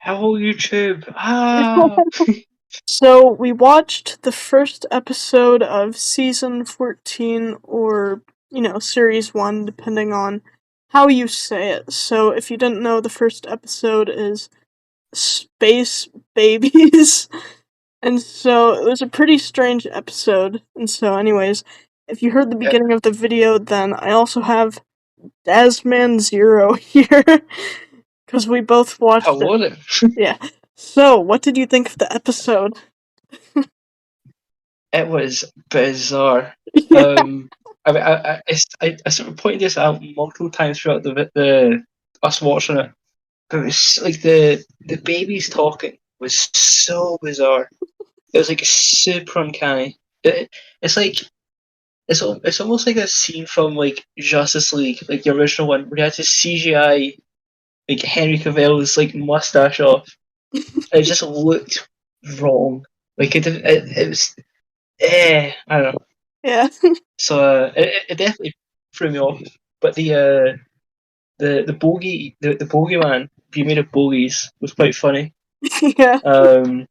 Hello, YouTube. Ah, So we watched the first episode of season 14 or, series 1 depending on how you say it. So if you didn't know, the first episode is Space Babies. And so it was a pretty strange episode. And so anyways, if you heard the yeah, beginning of the video, then I also have Dasman Zero here because we both how watched it. was it? Yeah. So, what did you think of the episode? It was bizarre. Yeah. I mean, I sort of pointed this out multiple times throughout the us watching it, but it was like the babies talking was so bizarre. It was like super uncanny. It's like it's almost like a scene from like Justice League, like the original one, where you had to CGI like Henry Cavill's like mustache off. It just looked wrong. Like it was, I don't know. Yeah. So it definitely threw me off. But the bogey the bogeyman being made of bogies was quite funny. Yeah. Um,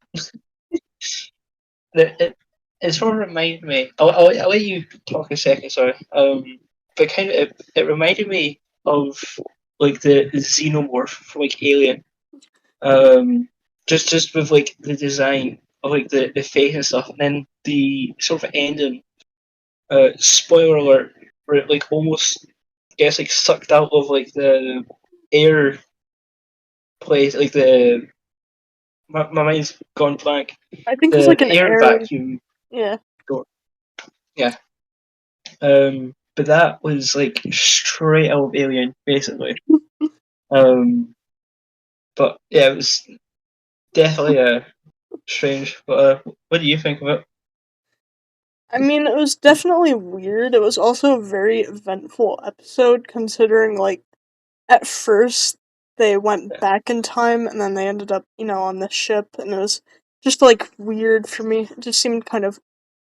it sort of reminded me. I'll let you talk a second. Sorry. But kind of it reminded me of like the xenomorph from like Alien. Um, just with like the design of like the face and stuff, and then the sort of ending. Spoiler alert, where it like almost gets like sucked out of like the air place, like the my mind's gone blank. I think it was The like an air air. vacuum Yeah. door. Yeah. But that was like straight out of Alien, basically. Um, but yeah, it was definitely strange. But what do you think of it? I mean, it was definitely weird. It was also a very eventful episode, considering, like, at first they went Yeah, back in time and then they ended up, on the ship, and it was just, like, weird for me. It just seemed kind of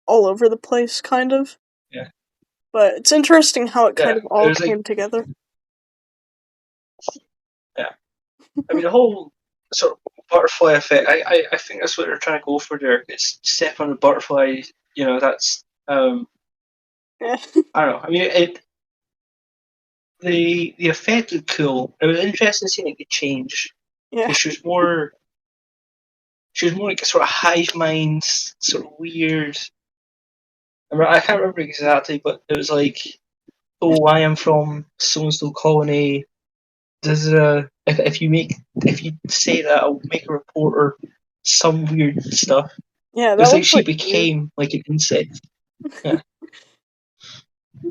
all over the place, kind of. yeah, But it's interesting how it kind yeah. of It all was like came together. yeah. I mean, the whole sort of butterfly effect. I think that's what they're trying to go for there. It's step on the butterfly. You know, that's Yeah. I don't know. I mean, the effect was cool. It was interesting seeing like the change Yeah. because she was more like a sort of hive mind, sort of weird. I can't remember exactly, but it was like, oh, I am from so and so colony. Does if you say that, I'll make a report or some weird stuff. Yeah, It that was like was, she like, weird. became like an insect. Yeah,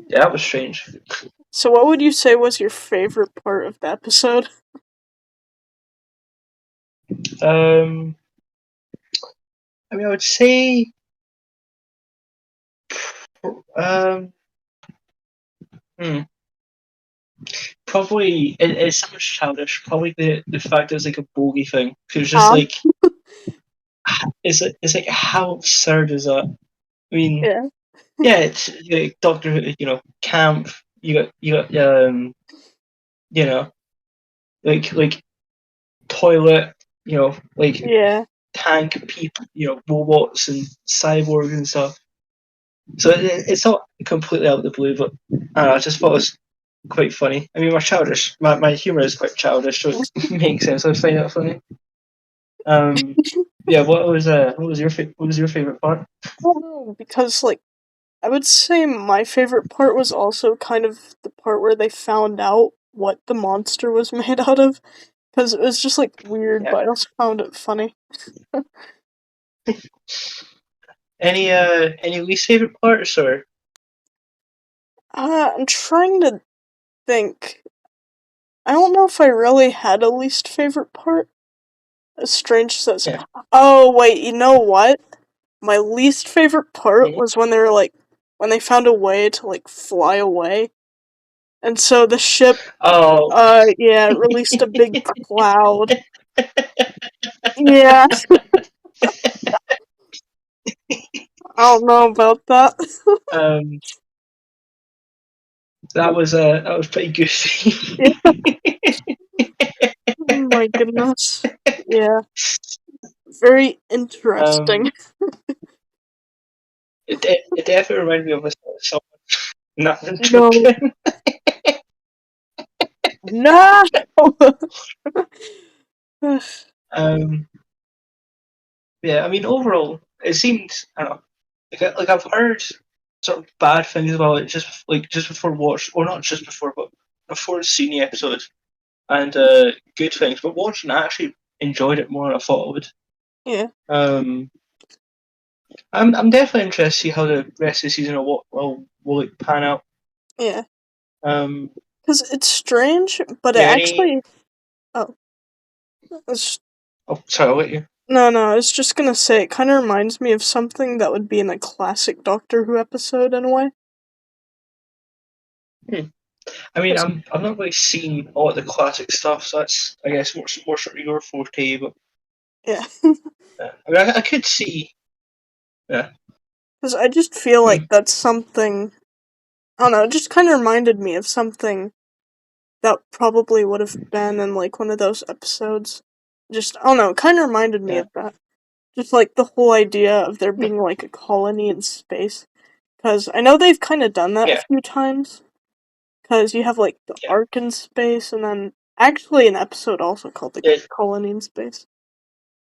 yeah, that was strange. So what would you say was your favorite part of the episode? Um, I mean, I would say, um, hmm, probably it's so much childish. Probably the fact that it's like a bogey thing. It was just Huh? like, it's like how absurd is that? I mean, Yeah. yeah, it's like Doctor Who, camp. You got you know, like toilet, like Yeah. tank people, robots and cyborgs and stuff. So it's not completely out of the blue, but I don't know, I just thought it was quite funny. I mean, my humor is quite childish, so it makes sense. I find that funny. Um, yeah. What was your favorite part? I don't know, because, like, I would say my favorite part was also kind of the part where they found out what the monster was made out of, because it was just, like, weird, Yeah. but I also found it funny. Any least favorite parts or I'm trying to think. I don't know if I really had a least favorite part. As strange as that yeah? sounds. Oh, wait, you know what? My least favorite part Mhm. was when they were, like, when they found a way to, like, fly away. And so the ship, Oh, yeah, it released a big cloud. Yeah, I don't know about that. um, that was pretty goofy. Yeah. Oh my goodness. Yeah. Very interesting. um, it definitely reminded me of someone nothing No. joking. No! Um, yeah, I mean, overall, it seemed, I don't know, like I've heard sort of bad things about it just before watch, or not just before, but before seeing the episode, and good things. But watching, I actually enjoyed it more than I thought I would. Yeah, Um, I'm definitely interested to see how the rest of the season will like, pan out. yeah. Um, Because it's strange, but do it you have any? actually. Oh. It's, Oh, sorry, I'll let you. no, I was just gonna say, it kind of reminds me of something that would be in a classic Doctor Who episode in a way. I mean, 'Cause- I'm not really seeing all the classic stuff, so that's I guess more sort of your forte. But yeah. I mean, I could see. Yeah. Because I just feel Hmm. like that's something. I don't know, it just kind of reminded me of something that probably would have been in, like, one of those episodes. Just, I don't know, it kind of reminded me Yeah. of that. Just, like, the whole idea of there Hmm. being, like, a colony in space. Because I know they've kind of done that a Yeah. few times. Because you have, like, the Yeah. Ark in space, and then actually an episode also called the Yeah. Colony in Space.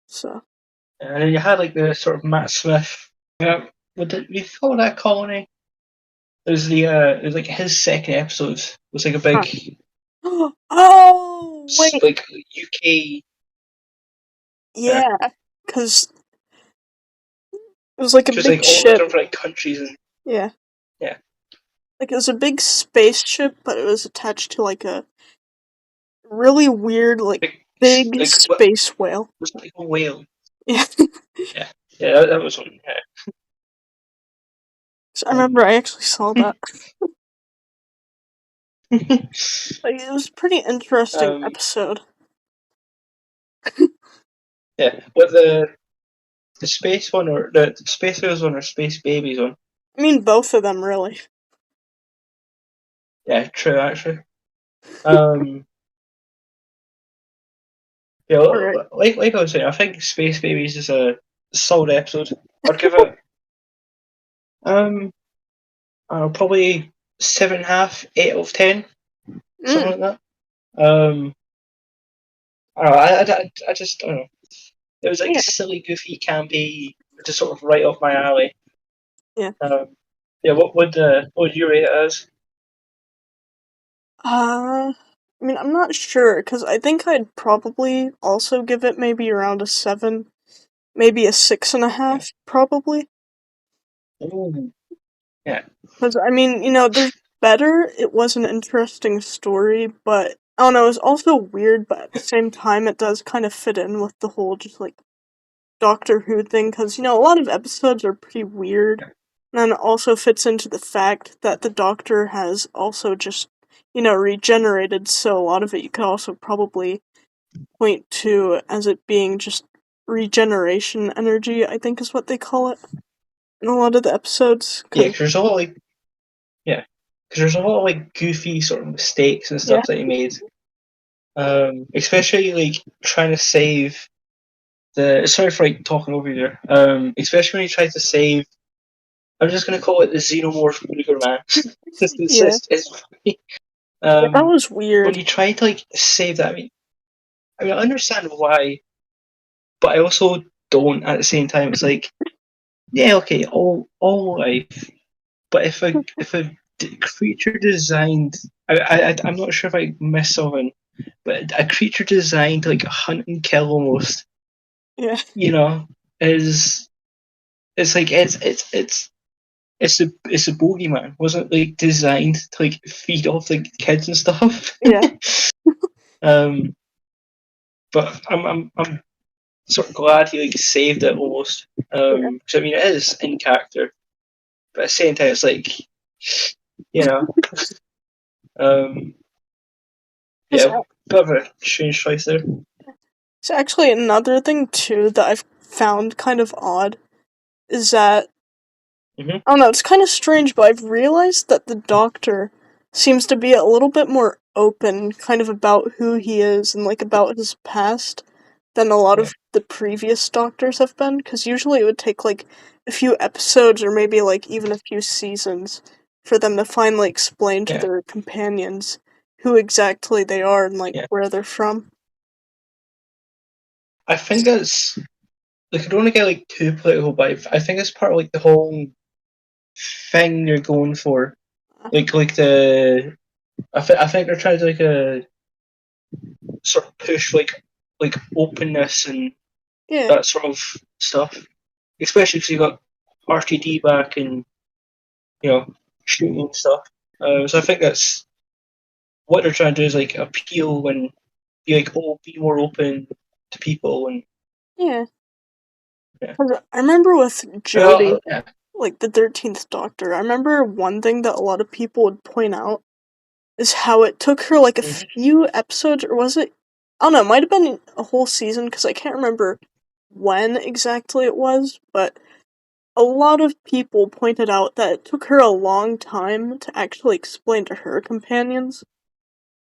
So, And then you had like the sort of Matt Smith. Yeah. What did we call that colony? It was like his second episode was like a huh. big Oh, wait, like UK. Yeah. yeah. Because it was like a Just big like all the ship. different like, countries and Yeah. yeah. Like, it was a big spaceship, but it was attached to, like, a really weird, like, big Like what space whale. was it like a whale? Yeah. Yeah. Yeah, that was one. So I Yeah. remember I actually saw that. Um, Like, it was a pretty interesting um, episode. yeah. With the space one or the space whales one or space babies one. I mean, both of them, really. Yeah, true actually. Um, yeah, Alright. like I was saying, I think Space Babies is a solid episode. I'd give it um probably 7.5, 8 out of 10, Mm, something like that. I don't know, I don't know. It was like yeah, silly, goofy, campy, just sort of right off my alley. yeah. Yeah, what would you rate it as? I mean, I'm not sure, because I think I'd probably also give it maybe around a 7, maybe a six and a Yeah. half, probably. Ooh. Yeah. Because, I mean, there's better. It was an interesting story, but I don't know, it's also weird, but at the same time, it does kind of fit in with the whole just like Doctor Who thing, because, a lot of episodes are pretty weird. And then it also fits into the fact that the Doctor has also just, regenerated, so a lot of it you could also probably point to as it being just regeneration energy, I think is what they call it in a lot of the episodes. Yeah, Cause, because there's a lot like yeah, because there's a lot of like goofy sort of mistakes and yeah, stuff that he made. Especially like trying to save the. Sorry for like talking over you there. Especially when he tried to save. I'm just gonna call it the xenomorph Luger Man. yeah, It's funny. yeah, that Um, was when weird. he tried to like save that, I mean, I understand why, but I also don't at the same time. It's like, yeah, okay, all life, but if a creature designed, I'm not sure if I missed something, but a creature designed to like hunt and kill almost, Yeah, you know, is it's like it's a bogeyman. Wasn't like designed to like feed off like kids and stuff. yeah, um, but I'm sort of glad he like saved it almost. yeah. Because I mean it is in character, but at the same time it's like you know, um, Because yeah, bit of a strange choice there. it's actually another thing too that I've found kind of odd is that Hmm. I don't know, it's kind of strange, but I've realized that the Doctor seems to be a little bit more open, kind of about who he is and like about his past. than a lot Yeah. of the previous Doctors have been, because usually it would take like a few episodes or maybe like even a few seasons for them to finally explain to Yeah. their companions who exactly they are and like Yeah. where they're from. I think that's like I don't want to get like too political, but I think it's part of like the whole thing you're going for. Like the I think they're trying to like a sort of push like openness and Yeah, that sort of stuff. Especially because you got RTD back and shooting and stuff. So I think that's what they're trying to do is like appeal and be like, oh, be more open to people and yeah. yeah. 'Cause I remember with Jodie, Yeah, like the 13th Doctor, I remember one thing that a lot of people would point out is how it took her like a mm-hmm. few episodes, or was it? I don't know, it might have been a whole season because I can't remember when exactly it was, but a lot of people pointed out that it took her a long time to actually explain to her companions,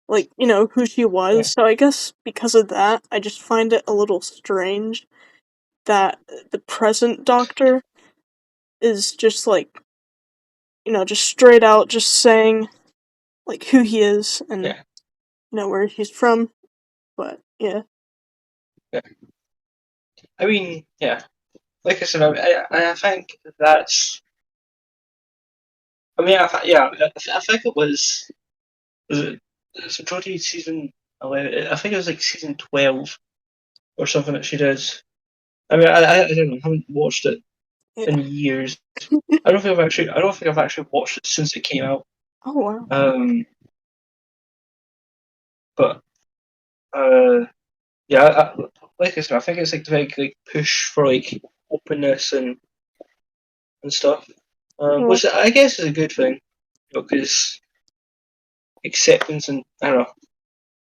like, who she Yeah, was. So I guess because of that, I just find it a little strange that the present Doctor is just like, just straight out just saying like who he is and yeah, where he's from. But yeah. yeah. I mean, yeah. Like I said, I think that's. I mean, yeah. I think it was it so Jodie season 11. I think it was like season 12 or something that she does. I mean, I don't know. I haven't watched it Yeah. in years. I don't think I've actually watched it since it came out. Oh wow. But yeah, like I said, I think it's like the big like push for like openness and stuff, Yeah. which I guess is a good thing because acceptance and I don't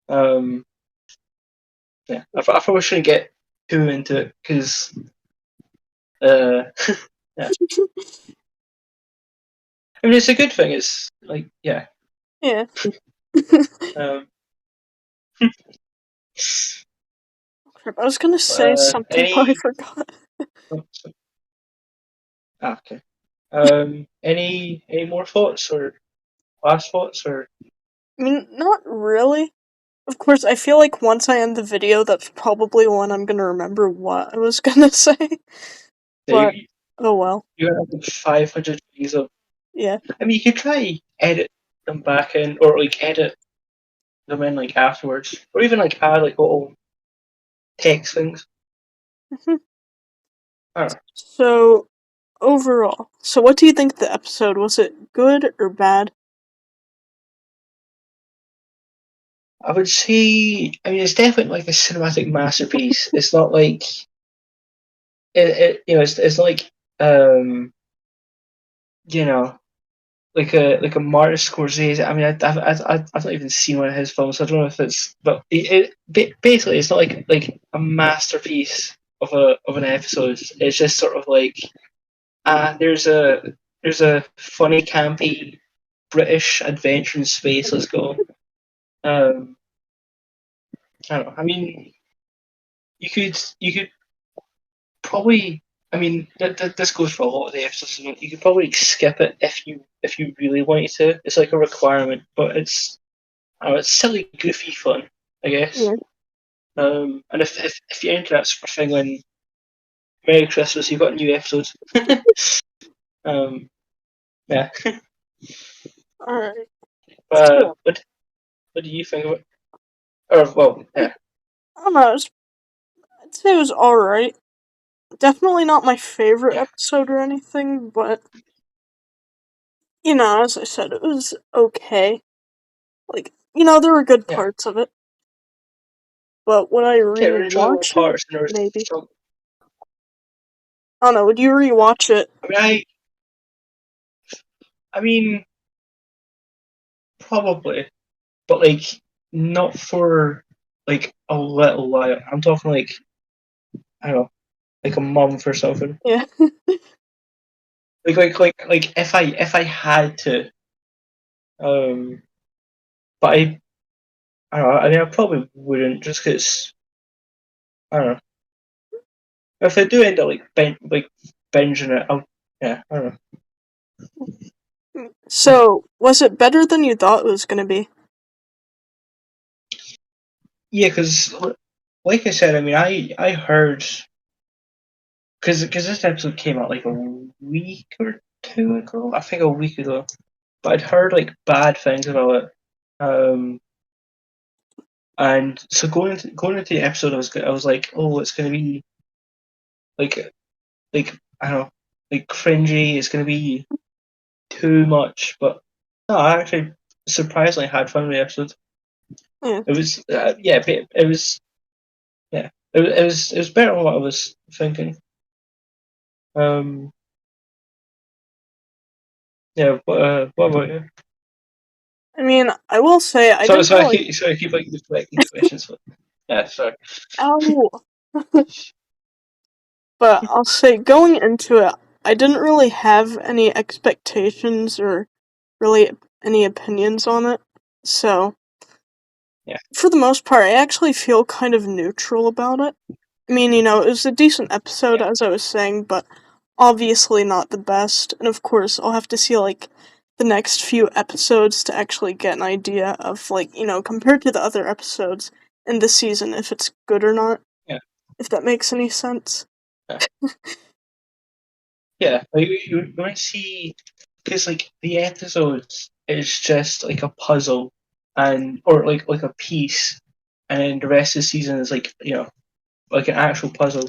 know. Yeah, I probably shouldn't get too into it because yeah, I mean it's a good thing. It's like yeah, Yeah. um, Crap, I was gonna say something, but I any forgot. okay. Any more thoughts or last thoughts or I mean, not really. Of course, I feel like once I end the video, that's probably when I'm gonna remember what I was gonna say. yeah, But oh well. you have like 500 things of. Yeah. I mean, you could try edit them back in, or like edit them in like afterwards, or even like add like little text things. I don't know. So overall, so what do you think the episode was? It good or bad? I would say, I mean, it's definitely like a cinematic masterpiece. It's not like it's like um, you know, like a Martin Scorsese. I mean, I've not even seen one of his films, so I don't know if it's, but basically it's not like a masterpiece of an episode. It's just sort of like there's a funny, campy British adventure in space. Let's go. Um, I don't know. I mean, you could probably. I mean, this goes for a lot of the episodes. You could probably skip it if you really wanted to. It's like a requirement, but it's silly, goofy fun, I guess. Yeah. And if you're into that sort of thing, then Merry Christmas, you've got new episodes. Yeah. Alright. But So what do you think of it? Or well, yeah, I don't know. I'd say it was alright. Definitely not my favorite yeah, episode or anything, but as I said, it was okay. Like, there were good yeah. parts of it, but would I Yeah, there were enjoyable rewatch it? parts, and there was Maybe. some. I don't know. Would you rewatch it? I mean, I mean, probably, but like not for like a little while. I'm talking like I don't know, like a month or something. Yeah. Like if I had to, um, but I don't know. I mean, I probably wouldn't just because I don't know. If I do end up like binging it, I don't know. So, was it better than you thought it was going to be? Yeah, because like I said, I mean, I heard because this episode came out like a week or two ago. I think a week ago, but I'd heard like bad things about it. And so going into the episode, I was like, oh, it's gonna be like I don't know, like cringy. It's gonna be too much, but no, I actually surprisingly had fun with the episode. Yeah. It was it was it was better than what I was thinking. Um, yeah. What about you? I mean, I will say I So didn't so I really. keep so I keep like deflecting questions. But, yeah, sorry. Ow! But I'll say going into it, I didn't really have any expectations or really any opinions on it. So, Yeah, for the most part, I actually feel kind of neutral about it. I mean, it was a decent episode, yeah, as I was saying, but obviously not the best. And of course, I'll have to see, like, the next few episodes to actually get an idea of, like, compared to the other episodes in the season, if it's good or not. yeah, If that makes any sense. yeah. Yeah, like you want to see because like the episodes is just like a puzzle and or like a piece, and then the rest of the season is like like an actual puzzle.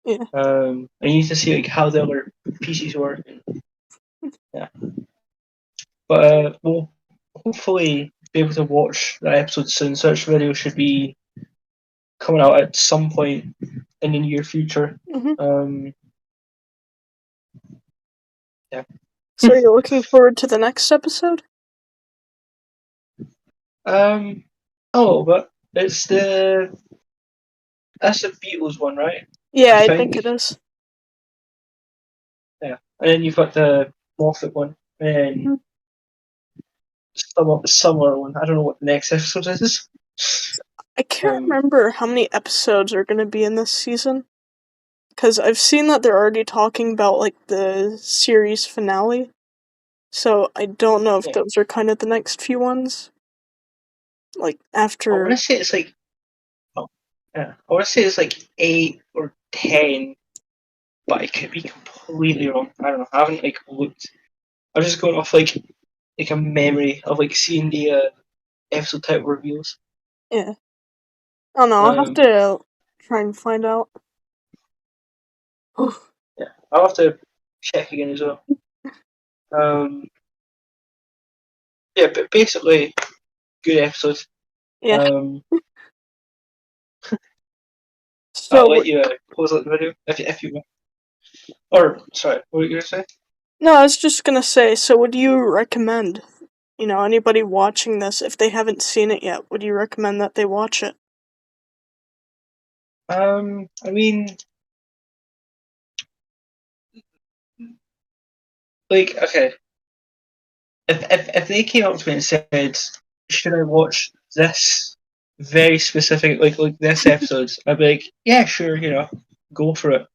Yeah. And you need to see like how the other pieces work. Yeah, but we'll hopefully be able to watch that episode soon. Search video should be coming out at some point in the near future. hmm Um, yeah. So you're looking forward to the next episode? um. Oh, but it's that's the Beatles one, right? Yeah, I I think think. it is. Yeah. And then you've got the Moffat one, and then hmm summer one. I don't know what the next episode is. I can't Um, remember how many episodes are going to be in this season. Because I've seen that they're already talking about, like, the series finale. So I don't know if yeah. those are kind of the next few ones. Like, I want after. to say it's like, oh, yeah. I want to say it's like 8 or 10, but I could be completely wrong. I don't know. I haven't like looked. I'm just going off like a memory of like seeing the episode title reveals. Yeah. I don't know, I'll have Um, to try and find out. yeah. I'll have to check again as well. Um, yeah, but basically, good episode. Yeah. Um, I'll So, let you close out the video if you want. Or sorry, what were you gonna say? no, I was just gonna say, so would you recommend, anybody watching this, if they haven't seen it yet, would you recommend that they watch it? I mean, like, okay, if they came up to me and said, "Should I watch this very specific like this episode?" I'd be like, "Yeah, sure, go for it."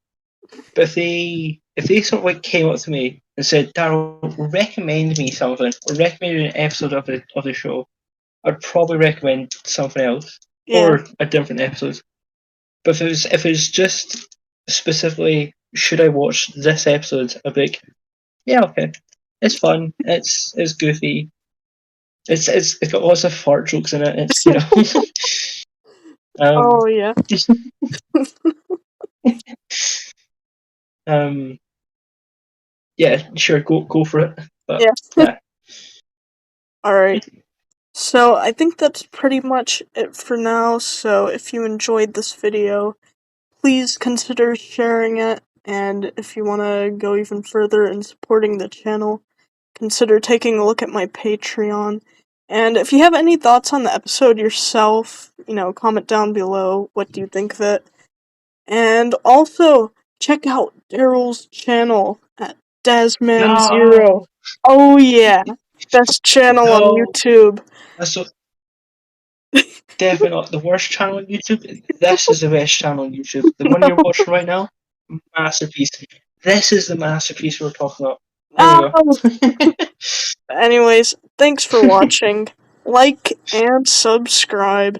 But if they sort of like came up to me and said, "Daryl, recommend me something, or recommend an episode of the show," I'd probably recommend something else Yeah. or a different episode. But if it was just specifically, should I watch this episode? I'd be like, yeah, okay, it's fun, it's goofy, it's got lots of fart jokes in it. um, Oh, yeah. um, yeah, sure, go for it. But Yeah. yeah, Alright. So, I think that's pretty much it for now. So, if you enjoyed this video, please consider sharing it. And if you want to go even further in supporting the channel, consider taking a look at my Patreon. And if you have any thoughts on the episode yourself, comment down below. What do you think of it? And also, check out Daryl's channel at no, Dasman0. Oh yeah, best channel on no, YouTube. that's so Definitely not the worst channel on YouTube. This is the best channel on YouTube. The one you're watching right now, masterpiece. This is the masterpiece we're talking about. There we Oh, go. anyways, thanks for watching. Like and subscribe.